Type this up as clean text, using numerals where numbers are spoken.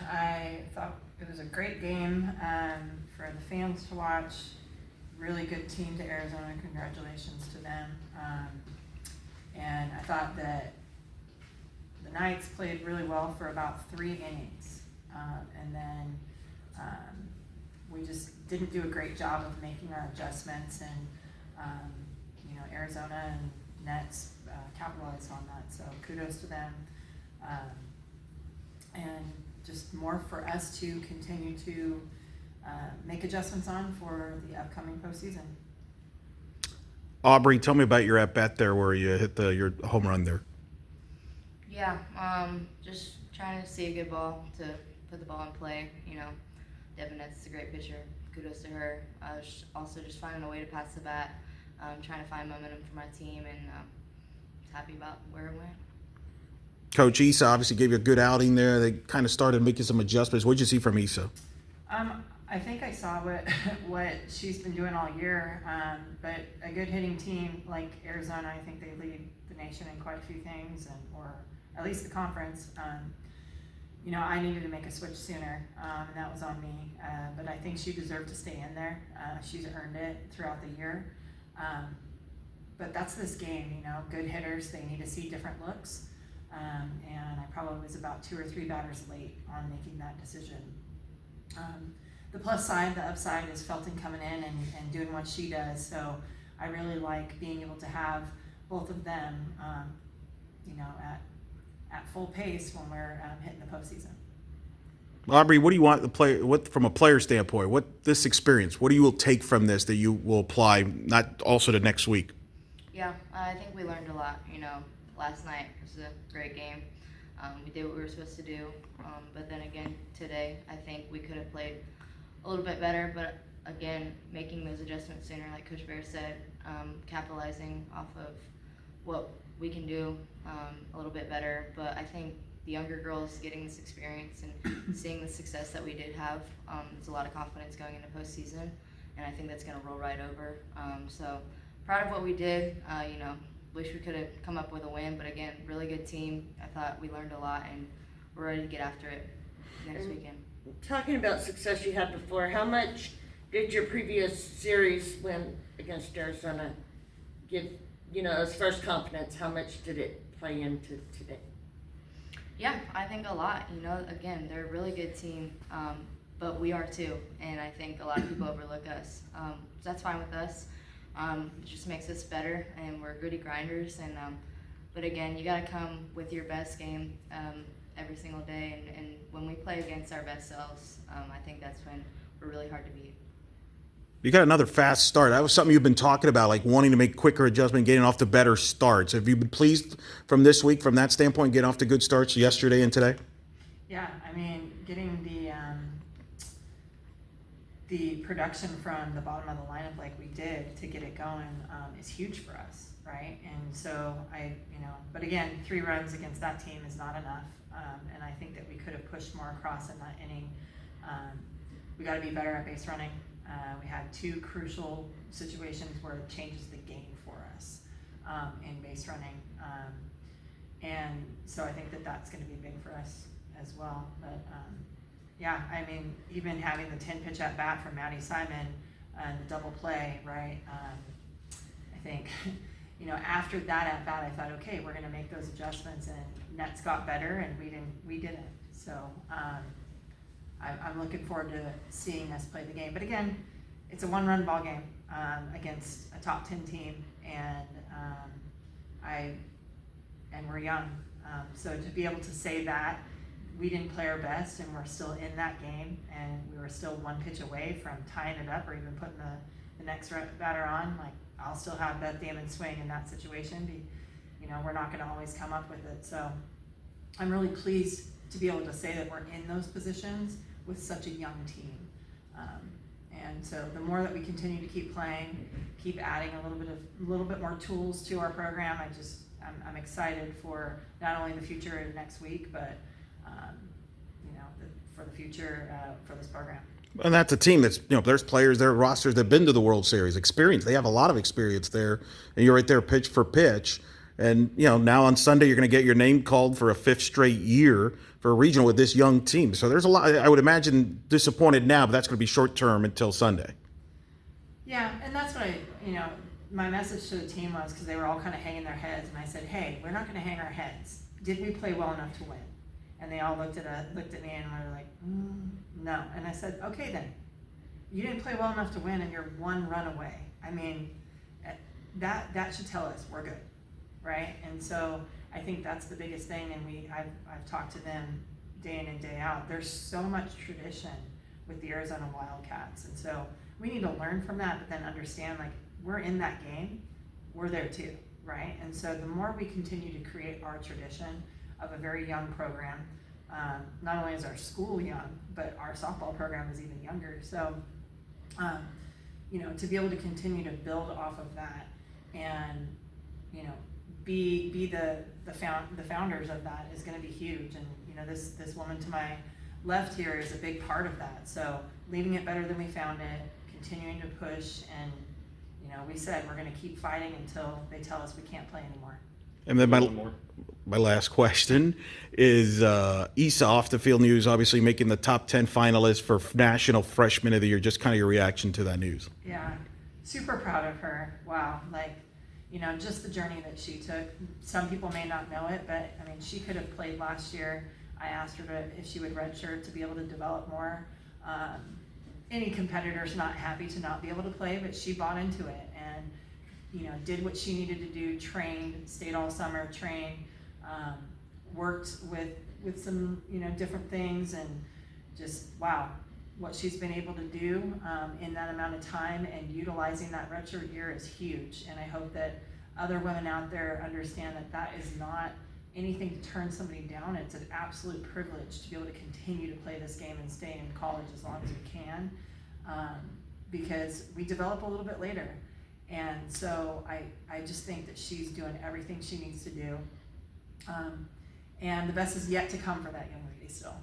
I thought it was a great game for the fans to watch. Really good team to Arizona. Congratulations to them. And I thought that the Knights played really well for about 3 innings. And then we just didn't do a great job of making our adjustments. And, Arizona and Nets capitalized on that. So kudos to them. And just more for us to continue to make adjustments on for the upcoming postseason. Aubrey, tell me about your at-bat there where you hit your home run there. Yeah, just trying to see a good ball to put the ball in play. Devin Nets is a great pitcher. Kudos to her. Also just finding a way to pass the bat, trying to find momentum for my team, and happy about where it went. Coach Issa obviously gave you a good outing there. They kind of started making some adjustments. What did you see from Issa? I think I saw what she's been doing all year, but a good hitting team like Arizona, I think they lead the nation in quite a few things, or at least the conference. I needed to make a switch sooner, and that was on me, but I think she deserved to stay in there. She's earned it throughout the year, but that's this game, good hitters, they need to see different looks, and I probably was about 2 or 3 batters late on making that decision. The plus side, the upside is Felton coming in and doing what she does. So I really like being able to have both of them, at full pace when we're hitting the postseason. Aubrey, what do you want the player? What from a player standpoint? What this experience? What do you will take from this that you will apply not also to next week? Yeah, I think we learned a lot. Last night was a great game. We did what we were supposed to do, but then again today, I think we could have played a little bit better, but again, making those adjustments sooner, like Coach Bear said, capitalizing off of what we can do a little bit better. But I think the younger girls getting this experience and seeing the success that we did have, there's a lot of confidence going into postseason, and I think that's going to roll right over. So proud of what we did. Wish we could have come up with a win, but again, really good team. I thought we learned a lot, and we're ready to get after it next weekend. Talking about success you had before, how much did your previous series win against Arizona give, as far as confidence, how much did it play into today? Yeah, I think a lot. Again, they're a really good team, but we are too, and I think a lot of people overlook us. That's fine with us. It just makes us better, and we're goody grinders. And but again, you got to come with your best game every single day. And when we play against our best selves, I think that's when we're really hard to beat. You got another fast start. That was something you've been talking about, like wanting to make quicker adjustment, getting off to better starts. Have you been pleased from this week, from that standpoint, getting off to good starts yesterday and today? Yeah, getting the production from the bottom of the lineup like we did to get it going is huge for us, right? And so but again, 3 runs against that team is not enough, and I think that we could have pushed more across in that inning. We got to be better at base running. We had 2 crucial situations where it changes the game for us in base running, and so I think that that's going to be big for us as well. But even having the 10-pitch at bat from Maddie Simon and the double play, right? I think, after that at bat, I thought, okay, we're going to make those adjustments, and Nets got better, and we didn't. So I'm looking forward to seeing us play the game. But again, it's a 1-run ball game against a top 10 team, and we're young. So to be able to say that we didn't play our best and we're still in that game, and we were still 1 pitch away from tying it up or even putting the next batter on, like, I'll still have Beth Damon swing in that situation. We're not going to always come up with it. So I'm really pleased to be able to say that we're in those positions with such a young team. And so the more that we continue to keep playing, keep adding a little bit more tools to our program, I'm excited for not only the future of next week, but for the future for this program. And that's a team that's, there's players, there are rosters that have been to the World Series, experience. They have a lot of experience there, and you're right there pitch for pitch. And, now on Sunday, you're going to get your name called for a 5th straight year for a regional with this young team. So there's a lot, I would imagine, disappointed now, but that's going to be short term until Sunday. Yeah, and that's what my message to the team was, because they were all kind of hanging their heads, and I said, hey, we're not going to hang our heads. Did we play well enough to win? And they all looked at me and were like, no. And I said, okay then. You didn't play well enough to win, and you're 1 run away. I mean, that should tell us we're good, right? And so I think that's the biggest thing, and I've talked to them day in and day out. There's so much tradition with the Arizona Wildcats, and so we need to learn from that, but then understand, like, we're in that game, we're there too, right? And so the more we continue to create our tradition of a very young program, not only is our school young, but our softball program is even younger. So, to be able to continue to build off of that and, be the founders of that is going to be huge. And, this woman to my left here is a big part of that. So leaving it better than we found it, continuing to push, and we said we're going to keep fighting until they tell us we can't play anymore. And then my last question is Issa off the field news, obviously making the top 10 finalists for National Freshman of the Year. Just kind of your reaction to that news. Yeah, super proud of her. Wow, just the journey that she took. Some people may not know it, but I mean, she could have played last year. I asked her if she would redshirt to be able to develop more. Any competitor's not happy to not be able to play, but she bought into it and, did what she needed to do, trained, stayed all summer, trained, worked with some, different things, and just, wow, what she's been able to do in that amount of time, and utilizing that redshirt year is huge. And I hope that other women out there understand that is not anything to turn somebody down. It's an absolute privilege to be able to continue to play this game and stay in college as long as we can, because we develop a little bit later. And so I just think that she's doing everything she needs to do. And the best is yet to come for that young lady still.